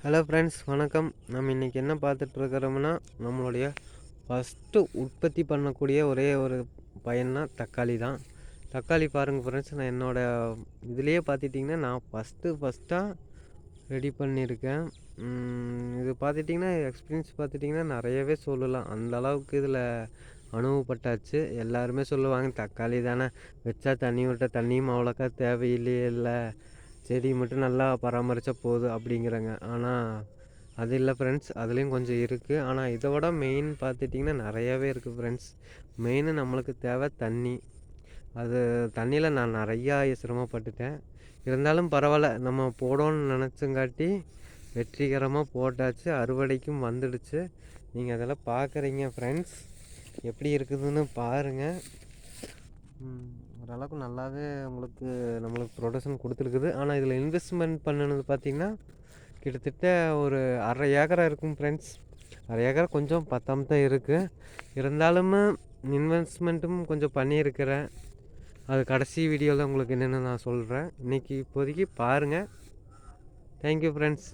Hello friends, வணக்கம். நம்ம இன்றைக்கி என்ன பார்த்துட்ருக்குறோம்னா, நம்மளுடைய ஃபஸ்ட்டு உற்பத்தி பண்ணக்கூடிய ஒரே ஒரு பயிர்னா தக்காளி தான். தக்காளி பாருங்கள் ஃப்ரெண்ட்ஸ், நான் என்னோடய இதுலேயே பார்த்துட்டிங்கன்னா நான் ஃபஸ்ட்டாக ரெடி பண்ணியிருக்கேன். இது பார்த்துட்டிங்கன்னா எக்ஸ்பீரியன்ஸ் பார்த்துட்டிங்கன்னா நிறையவே சொல்லலாம். அந்த அளவுக்கு இதில் அனுபவப்பட்டாச்சு. எல்லாருமே சொல்லுவாங்க, தக்காளி தானே வச்சா தண்ணி விட்ட தண்ணியும் அவ்வளோக்கா தேவையில்லையே, இல்லை செடி மட்டும் நல்லா பராமரித்தா போதும் அப்படிங்கிறாங்க. ஆனால் அது இல்லை ஃப்ரெண்ட்ஸ், அதுலேயும் கொஞ்சம் இருக்குது. ஆனால் இதை விட மெயின் பார்த்துட்டிங்கன்னா நிறையாவே இருக்குது ஃப்ரெண்ட்ஸ். மெயினு நம்மளுக்கு தேவை தண்ணி. அது தண்ணியில் நான் நிறையா சிரமப்பட்டுட்டேன். இருந்தாலும் பரவாயில்ல, நம்ம போடணும்னு நினச்சங்காட்டி வெற்றிகரமாக போட்டாச்சு. அறுவடைக்கும் வந்துடுச்சு. நீங்கள் அதெல்லாம் பார்க்குறீங்க ஃப்ரெண்ட்ஸ், எப்படி இருக்குதுன்னு பாருங்கள். ஓரளவுக்கு நல்லாவே நம்மளுக்கு ப்ரொடக்ஷன் கொடுத்துருக்குது. ஆனால் இதில் இன்வெஸ்ட்மெண்ட் பண்ணினது பார்த்திங்கன்னா கிட்டத்தட்ட ஒரு 1/2 ஏக்கரா இருக்கும் ஃப்ரெண்ட்ஸ். 1/2 ஏக்கரா கொஞ்சம் பத்தாம தான் இருக்குது. இருந்தாலும் இன்வெஸ்ட்மெண்ட்டும் கொஞ்சம் பண்ணியிருக்கிறேன். அது கடைசி வீடியோவில் உங்களுக்கு என்னென்னு நான் சொல்கிறேன். இன்றைக்கி இப்போதைக்கு பாருங்கள். Thank you friends.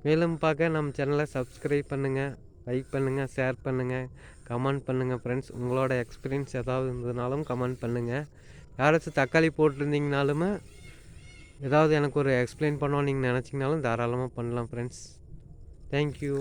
மேலும் பார்க்க நம்ம சேனலை சப்ஸ்கிரைப் பண்ணுங்கள், லைக் பண்ணுங்கள், ஷேர் பண்ணுங்கள், கமெண்ட் பண்ணுங்கள் ஃப்ரெண்ட்ஸ். உங்களோட எக்ஸ்பீரியன்ஸ் ஏதாவது இருந்ததுனாலும் கமெண்ட் பண்ணுங்கள். யாராச்சும் தக்காளி போட்டிருந்தீங்கனாலும் ஏதாவது எனக்கு ஒரு எக்ஸ்பிளைன் பண்ணோன்னு நீங்கள் நினச்சிங்கனாலும் தாராளமாக பண்ணலாம் ஃப்ரெண்ட்ஸ். தேங்க்யூ.